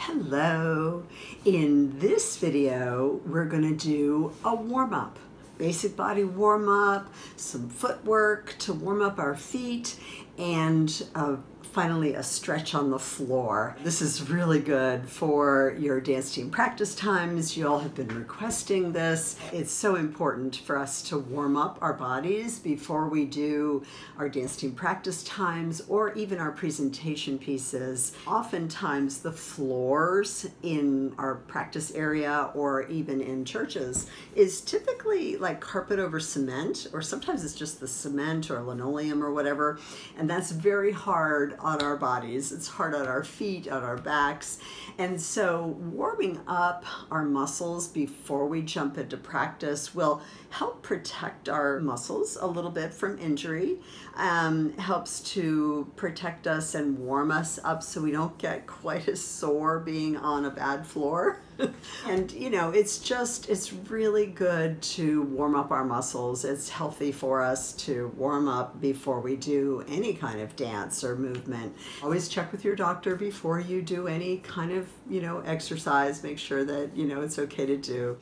Hello. In this video, we're going to do a warm-up. Basic body warm-up, some footwork to warm up our feet, and finally a stretch on the floor. This is really good for your dance team practice times. You all have been requesting this. It's so important for us to warm up our bodies before we do our dance team practice times or even our presentation pieces. Oftentimes the floors in our practice area or even in churches is typically like carpet over cement, or sometimes it's just the cement or linoleum or whatever, and that's very hard on our bodies. It's hard on our feet, on our backs. And so warming up our muscles before we jump into practice will help protect our muscles a little bit from injury, helps to protect us and warm us up so we don't get quite as sore being on a bad floor. And you know, it's really good to warm up our muscles. It's healthy for us to warm up before we do any kind of dance or movement. Always check with your doctor before you do any kind of, exercise. Make sure that, it's okay to do.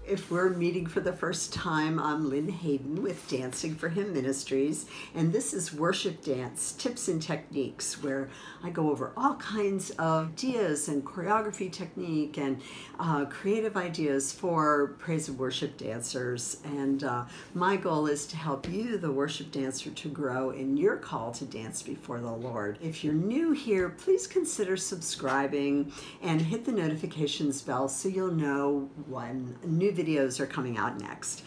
If we're meeting for the first time, I'm Lynn Hayden with Dancing for Him Ministries, and this is Worship Dance Tips and Techniques, where I go over all kinds of ideas and choreography technique and creative ideas for praise and worship dancers. And my goal is to help you, the worship dancer, to grow in your call to dance before the Lord. If you're new here, please consider subscribing and hit the notifications bell so you'll know when new videos are coming out next.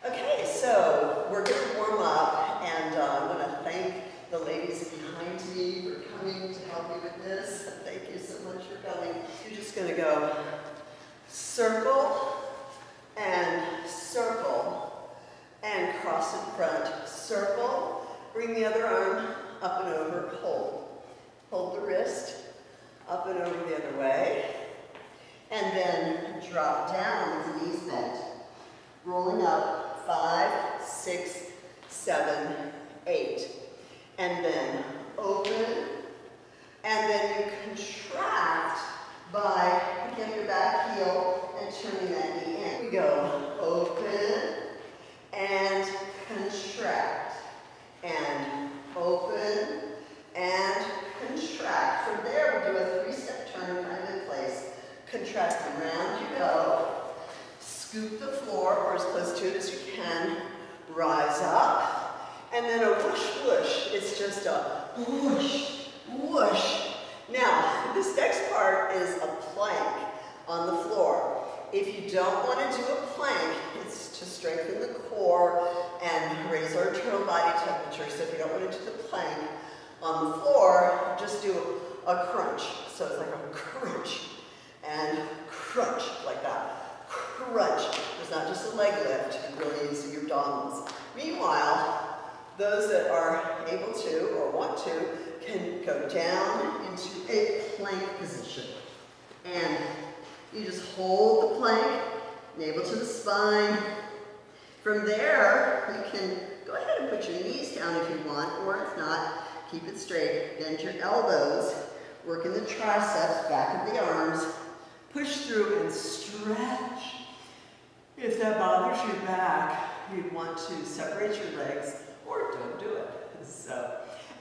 Okay, so we're going to warm up, and I'm going to thank the ladies behind me for coming to help me with this. Thank you so much for coming. You're just going to go circle and cross in front. Circle, bring the other arm up and over, hold the wrist up and over the other way. And then drop down with the knees bent. Rolling up, 5, 6, 7, 8. And then open. And then you contract by picking up your back heel and turning that knee in. We go open and contract. And open and contract. From there, we'll do a 3-step turn kind of in place. Contract around you go, scoop the floor or as close to it as you can, rise up, and then a whoosh whoosh. It's just a whoosh whoosh. Now, this next part is a plank on the floor. If you don't want to do a plank, it's to strengthen the core and raise our internal body temperature. So if you don't want to do the plank on the floor, just do a crunch. So it's like a crunch. And crunch, like that. Crunch. It's not just a leg lift, you're really using your abdominals. Meanwhile, those that are able to or want to can go down into a plank position. And you just hold the plank, navel to the spine. From there, you can go ahead and put your knees down if you want, or if not, keep it straight. Bend your elbows, work in the triceps, back of the arms. Push through and stretch. If that bothers your back, you'd want to separate your legs or don't do it.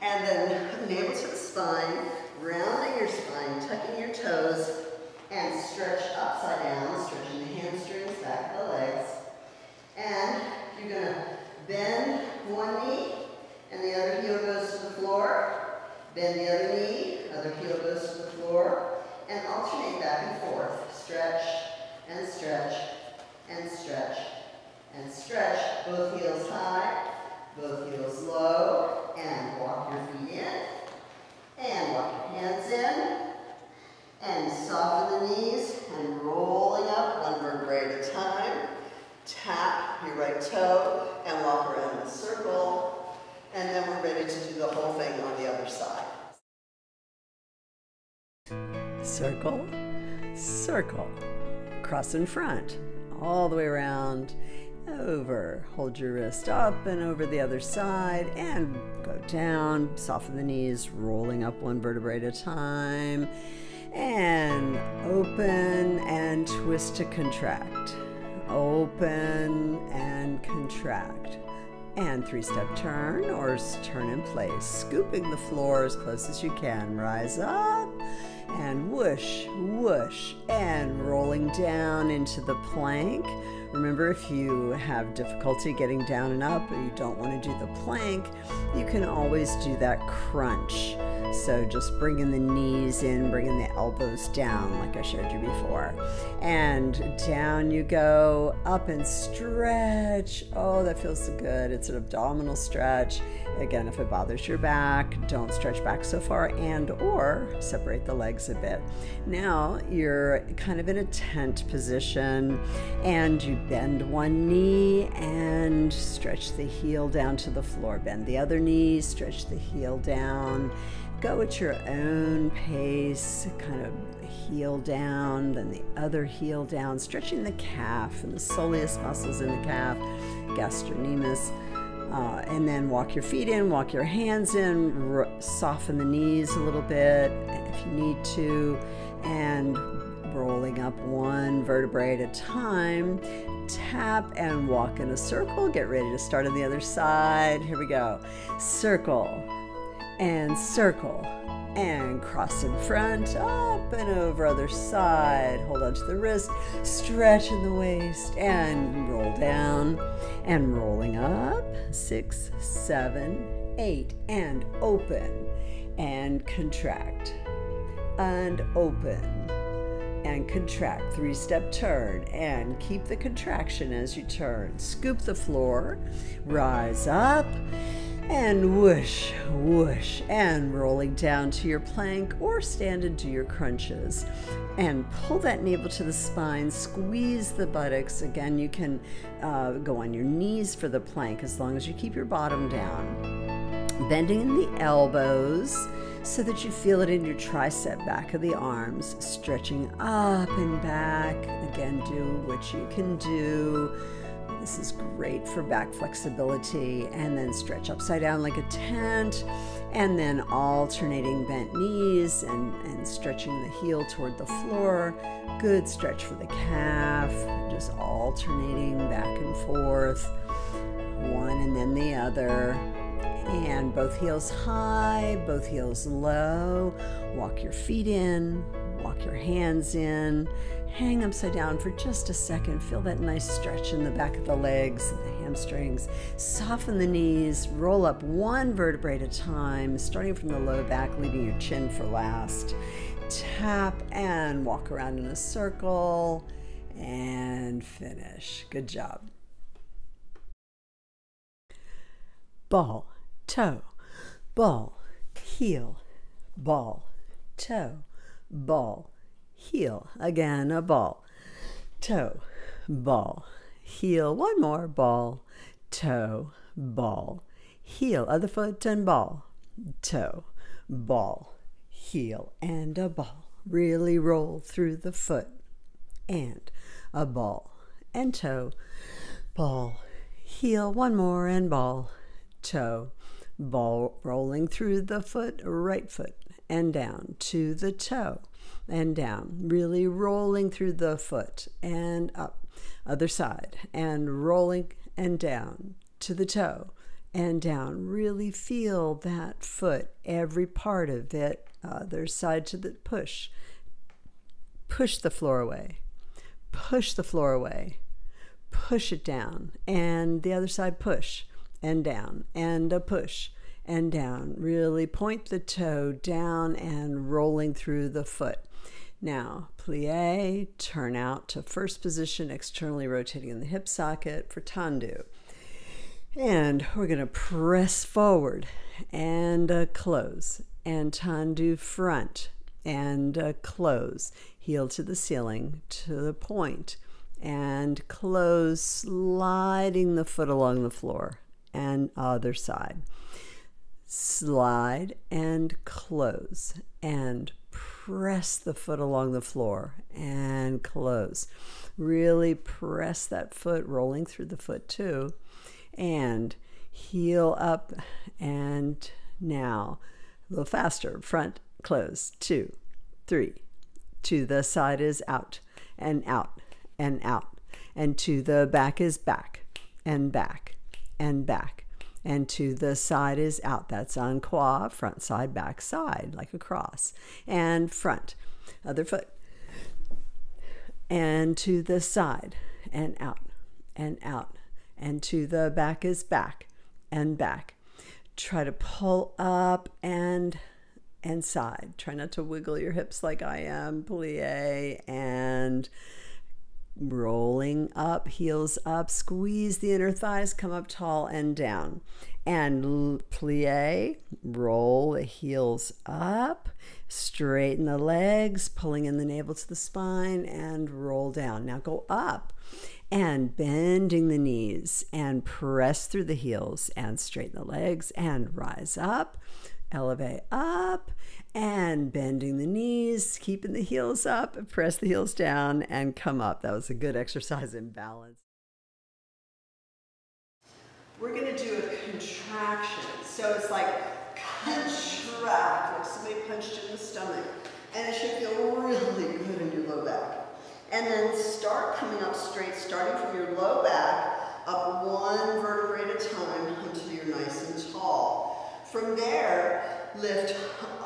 And then navel to the spine, rounding your spine, tucking your toes, and stretch upside down, stretching the hamstrings, back of the legs. And you're going to bend one knee, and the other heel goes to the floor. Bend the other knee, other heel goes to the floor. And alternate back and forth. Stretch and stretch and stretch and stretch. Both heels high, both heels low, and walk your feet in. And walk your hands in. And soften the knees and rolling up one vertebrae at a time. Tap your right toe and walk around in a circle. And then we're ready to do the whole thing on the other side. Circle, circle, cross in front, all the way around, over, hold your wrist up and over the other side, and go down, soften the knees, rolling up one vertebrae at a time, and open and twist to contract, open and contract, and 3-step turn or turn in place, scooping the floor as close as you can, rise up, and whoosh, whoosh, and rolling down into the plank. Remember, if you have difficulty getting down and up, or you don't want to do the plank, you can always do that crunch. So just bringing the knees in, bringing the elbows down like I showed you before. And down you go, up and stretch. Oh, that feels so good. It's an abdominal stretch. Again, if it bothers your back, don't stretch back so far and or separate the legs a bit. Now you're kind of in a tent position and you bend one knee and stretch the heel down to the floor. Bend the other knee, stretch the heel down. Go at your own pace, kind of heel down, then the other heel down, stretching the calf and the soleus muscles in the calf, gastrocnemius, and then walk your feet in, walk your hands in, soften the knees a little bit if you need to, and rolling up one vertebrae at a time, tap and walk in a circle. Get ready to start on the other side. Here we go. Circle. And circle, and cross in front, up and over, other side, hold on to the wrist, stretch in the waist, and roll down, and rolling up, 6, 7, 8, and open, and contract, and open, and contract, 3-step turn, and keep the contraction as you turn, scoop the floor, rise up, and whoosh, whoosh, and rolling down to your plank or stand into your crunches. And pull that navel to the spine, squeeze the buttocks. Again, you can go on your knees for the plank as long as you keep your bottom down. Bending in the elbows so that you feel it in your tricep, back of the arms, stretching up and back. Again, do what you can do. This is great for back flexibility, and then stretch upside down like a tent, and then alternating bent knees and stretching the heel toward the floor. Good stretch for the calf, just alternating back and forth, one and then the other, and both heels high, both heels low. Walk your feet in, walk your hands in, hang upside down for just a second. Feel that nice stretch in the back of the legs, the hamstrings. Soften the knees, roll up one vertebrae at a time, starting from the low back, leaving your chin for last. Tap and walk around in a circle and finish. Good job. Ball, toe, ball, heel, ball, toe, ball, heel. Again, a ball, toe, ball, heel. One more, ball, toe, ball, heel. Other foot and ball, toe, ball, heel, and a ball. Really roll through the foot, and a ball, and toe, ball, heel. One more, and ball, toe, ball, rolling through the foot, right foot, and down to the toe, and down, really rolling through the foot, and up, other side, and rolling and down to the toe, and down. Really feel that foot, every part of it, other side to the push. Push the floor away, push the floor away, push it down, and the other side push, and down, and a push, and down. Really point the toe down and rolling through the foot. Now, plie, turn out to first position, externally rotating in the hip socket for Tendu. And we're going to press forward and close, and Tendu front and close, heel to the ceiling, to the point, and close, sliding the foot along the floor, and other side. Slide and close, and press the foot along the floor and close. Really press that foot, rolling through the foot too. And heel up, and now a little faster. Front, close, 2, 3. To the side is out, and out, and out. And to the back is back, and back, and back. And to the side is out. That's en croix, front side, back side, like a cross. And front, other foot. And to the side, and out, and out. And to the back is back, and back. Try to pull up and side. Try not to wiggle your hips like I am. Plie and rolling up, heels up. Squeeze the inner thighs, come up tall and down. And plie, roll the heels up. Straighten the legs, pulling in the navel to the spine, and roll down. Now go up. And bending the knees and press through the heels and straighten the legs and rise up, elevate up and bending the knees, keeping the heels up, press the heels down and come up. That was a good exercise in balance. We're going to do a contraction. So it's like contract, like somebody punched in the stomach. And it should feel really good in your low back. And then start coming up straight, starting from your low back, up one vertebrae at a time until you're nice and tall. From there, lift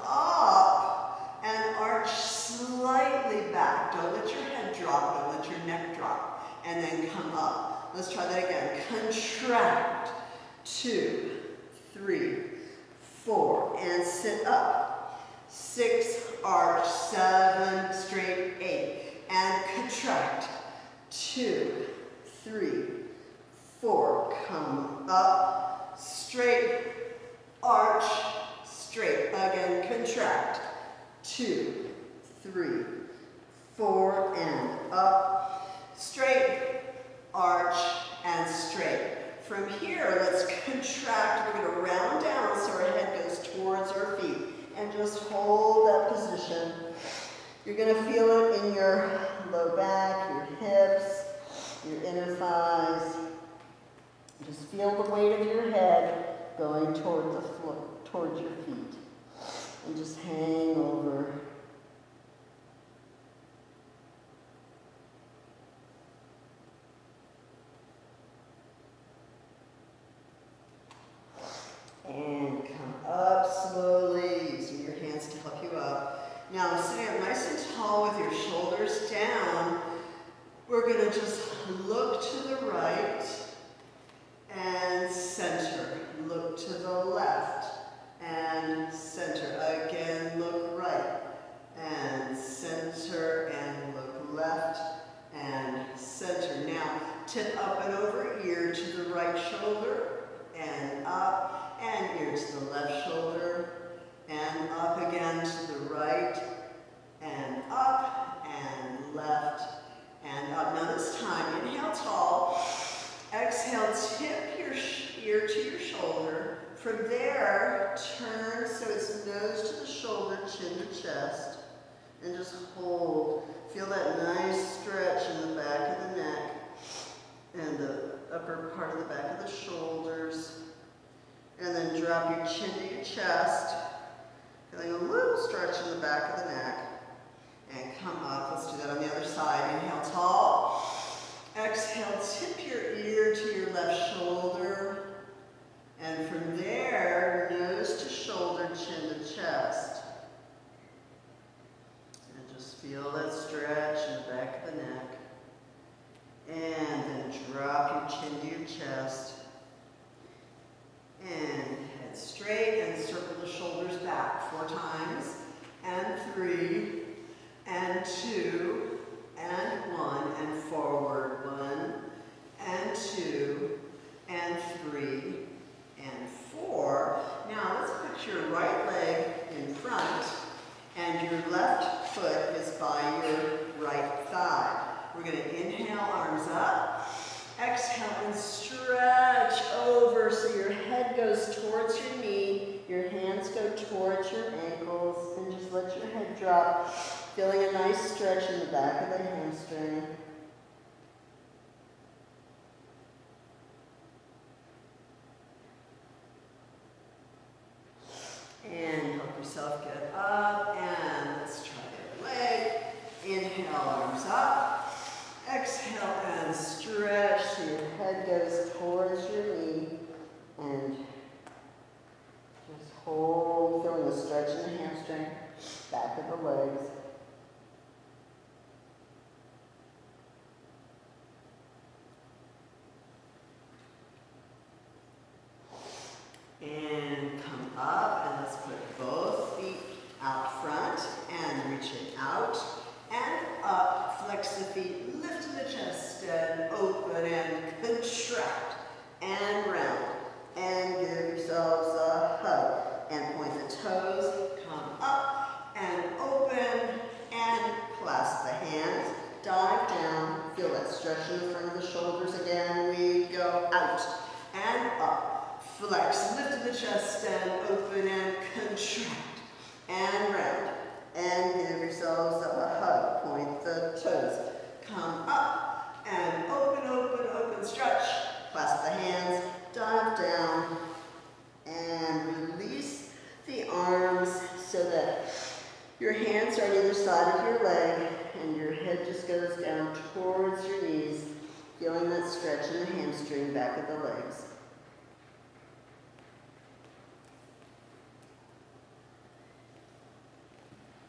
up and arch slightly back. Don't let your head drop, don't let your neck drop. And then come up. Let's try that again. Contract, 2, 3, 4, and sit up. 6, arch, 7, straight, 8. And contract, 2, 3, 4, come up, straight, arch, straight, again, contract, 2, 3, 4, and up, straight, arch, and straight. From here, let's contract, we're going to round down so our head goes towards our feet, and just hold that position. You're going to feel it in your low back, your hips, your inner thighs. Just feel the weight of your head going toward the floor, towards your feet. And just hang over. And come up slowly, using your hands to help you up. Now, sitting up nice and tall with your shoulders down, we're going to just look to the right and center. Look to the left and center. Again, look right and center and look left and center. Now, tip up and over, ear to the right shoulder and up, and ear to the left shoulder. And up again to the right, and up, and left, and up. Now this time, inhale tall, exhale, tip your ear to your shoulder. From there, turn so it's nose to the shoulder, chin to chest, and just hold. Feel that nice stretch in the back of the neck, and the upper part of the back of the shoulders. And then drop your chin to your chest. Feeling a little stretch in the back of the neck. And come up. Let's do that on the other side. Inhale tall. Exhale, tip your ear to your left shoulder. And from there, nose to shoulder, chin to chest. And just feel that stretch in the back of the neck. And then drop your chin to your chest. And head straight and circle the shoulders back 4 times. And 3, and 2, and 1, and forward. 1, and 2, and 3, and 4. Now let's put your right leg in front, and your left foot is by your right thigh. We're going to inhale, arms up. Exhale and stretch over so your head goes towards your knee, your hands go towards your ankles and just let your head drop, feeling a nice stretch in the back of the hamstring. And help yourself get up, and let's try the other leg. Inhale, arms up. Exhale and stretch so your head goes towards your knee, and just hold, feeling the stretch in the hamstring, back of the legs. And come up, and let's put both feet out front and reach it out and up. Flex the feet, lift to the chest and open and contract and round. And give yourselves a hug and point the toes, come up and open and clasp the hands. Dive down, feel that stretch in the front of the shoulders again. We go out and up. Flex, lift to the chest and open and contract and round. And give yourselves a hug. Point the toes. Come up and open, open, open, stretch. Clasp the hands, dive down, and release the arms so that your hands are on either side of your leg and your head just goes down towards your knees, feeling that stretch in the hamstring, back of the legs.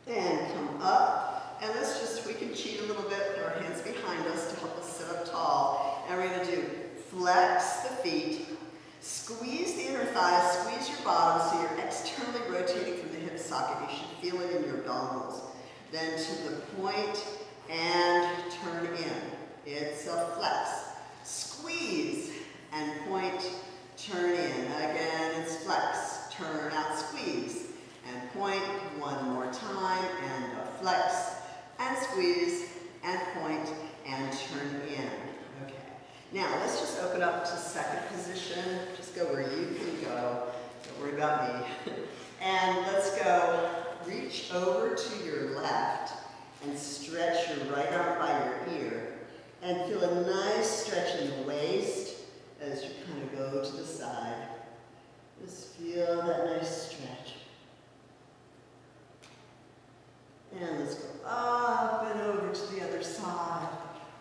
And come up, and let's just, we can cheat a little bit, put our hands behind us to help us sit up tall. And we're going to do flex the feet, squeeze the inner thighs, squeeze your bottom so you're externally rotating from the hip socket. You should feel it in your abdominals. Then to the point and turn in. It's a flex. Squeeze and point, turn in. Again, it's flex, turn out, squeeze. And point one more time, and a flex, and squeeze, and point, and turn in. Okay. Now, let's just open up to second position. Just go where you can go. Don't worry about me. And let's go, reach over to your left, and stretch your right arm by your ear. And feel a nice stretch in the waist as you kind of go to the side. Just feel that nice stretch. And let's go up and over to the other side,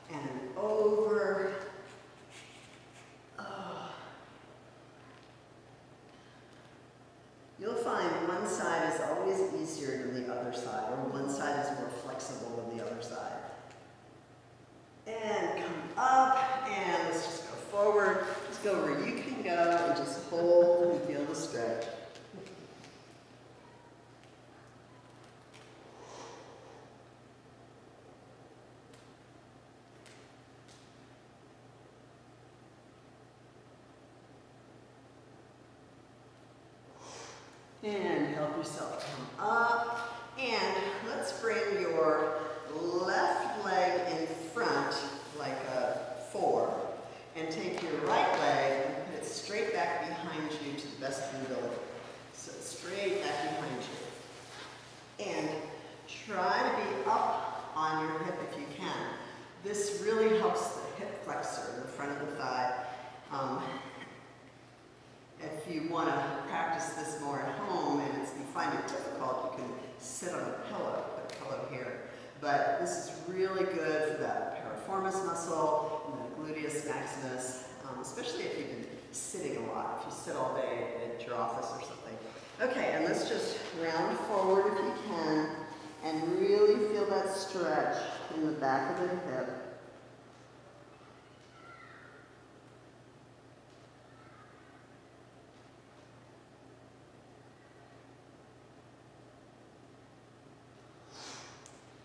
and over. Oh. You'll find one side is always easier than the other side, or one side is more flexible than the other side. And come up, and let's just go forward. Just go where you can go, and just hold and feel the stretch. And help yourself come up. And let's bring your left leg in front like a 4. And take your right leg and put it straight back behind you to the best of your ability. So straight back behind you. And try to be up on your hip if you can. This really helps the hip flexor, the front of the thigh. If you want to practice this more at home and you find it difficult, you can sit on a pillow, put a pillow here. But this is really good for that piriformis muscle and the gluteus maximus, especially if you've been sitting a lot, if you sit all day at your office or something. Okay, and let's just round forward if you can and really feel that stretch in the back of the hip.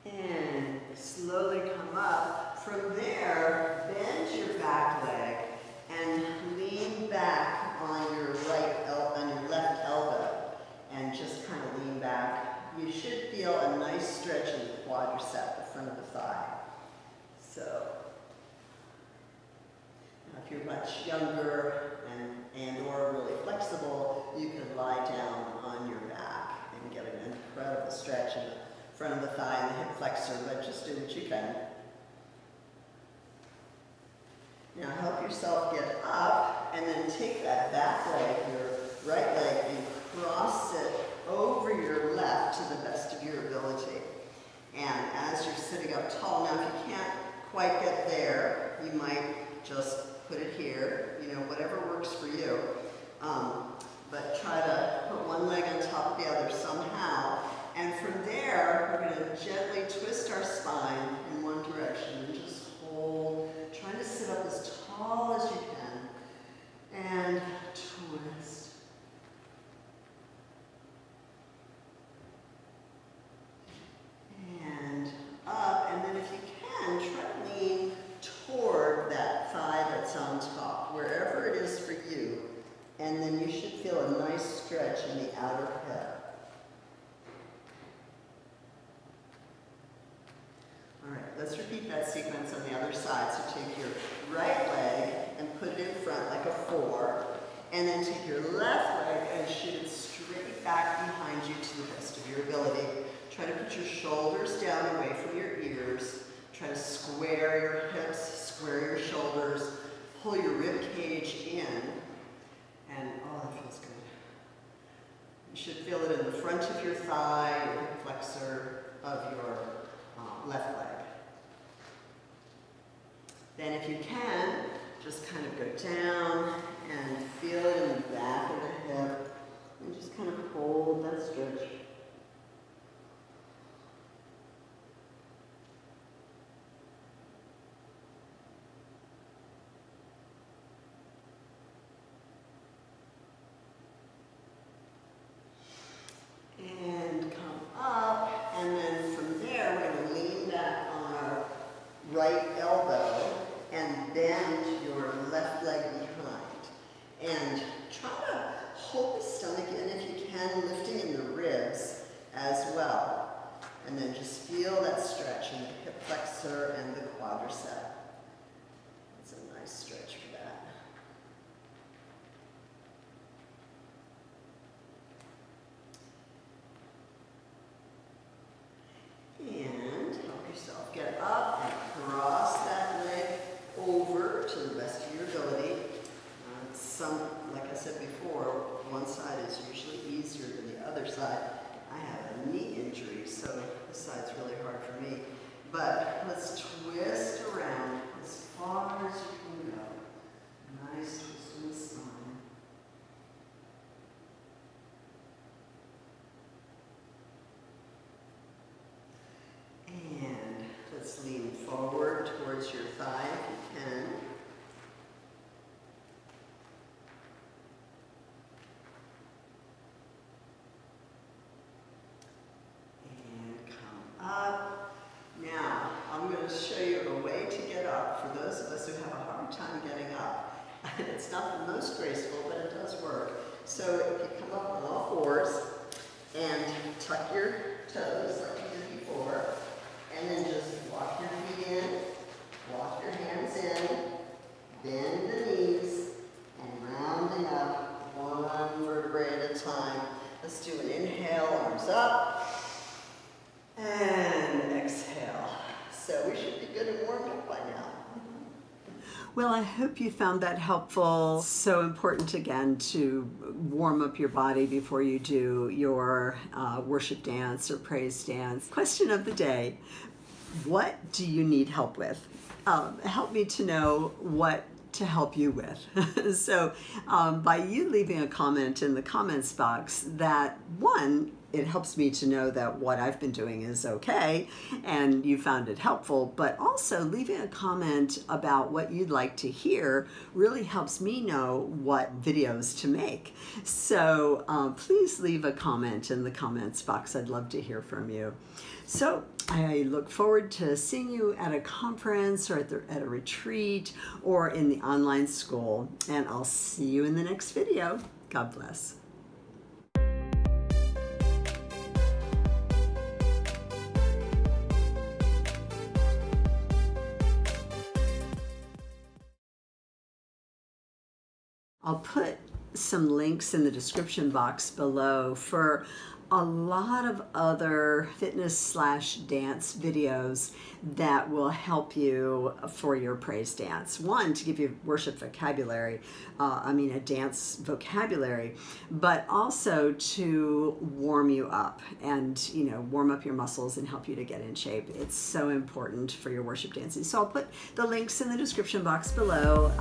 And slowly come up. From there, bend your back leg and lean back on your left elbow, and just kind of lean back. You should feel a nice stretch in the quadricep, the front of the thigh. So, now if you're much younger and or really flexible, you can lie down incredible stretch in the front of the thigh and the hip flexor, but just do what you can. Now help yourself get up and then take that back leg, your right leg, and cross it over your left to the best of your ability. And as you're sitting up tall, now if you can't quite get there, you might just put it here, you know, whatever works for you. But try to put one leg on top of the other somehow. And from there, we're going to gently twist our spine in one direction and just hold, trying to sit up as tall as you can. And twist. And up, and then if you can, try to lean toward that thigh that's on top, wherever it is for you. And then you should feel a nice stretch in the outer hip. All right, let's repeat that sequence on the other side. So take your right leg and put it in front like a 4. And then take your left leg and shoot it straight back behind you to the best of your ability. Try to put your shoulders down away from your ears. Try to square your hips, square your shoulders, pull your rib cage in. And oh, that feels good. You should feel it in the front of your thigh, your hip flexor of your left leg. Then if you can, just kind of go down and feel it in the back of the hip and just kind of hold that stretch. And come up, and then from there we're going to lean back on our right elbow and bend your left leg behind. And try to hold the stomach in if you can, lifting in the ribs as well. And then just feel that stretch in the hip flexor and the quadricep. It's a nice stretch for that. And help yourself get up and cross that leg over to the best of your ability. Like I said before, one side is usually easier than the other side. I have a knee injury, so this side's really hard for me. But let's twist around as far as you can go. Nice twist in the spine. And let's lean forward towards your thigh if you can. And come up. Now, I'm going to show you a way to get up for those of us who have a hard time getting up. It's not the most graceful, but it does work. So if you come up on all fours and tuck your toes like you did before, and then just walk your feet in, walk your hands in, bend the knees, and rounding up one vertebrae at a time. Let's do an inhale, arms up, and exhale. So we should be good and warmed up by now. Well, I hope you found that helpful. So important, again, to warm up your body before you do your worship dance or praise dance. Question of the day: what do you need help with? Help me to know what to help you with. So by you leaving a comment in the comments box, that one, it helps me to know that what I've been doing is okay and you found it helpful, but also leaving a comment about what you'd like to hear really helps me know what videos to make. So please leave a comment in the comments box. I'd love to hear from you. So I look forward to seeing you at a conference or at a retreat or in the online school, and I'll see you in the next video. God bless. I'll put some links in the description box below for a lot of other fitness/dance videos that will help you for your praise dance. One, to give you worship vocabulary, a dance vocabulary, but also to warm you up and, warm up your muscles and help you to get in shape. It's so important for your worship dancing. So I'll put the links in the description box below.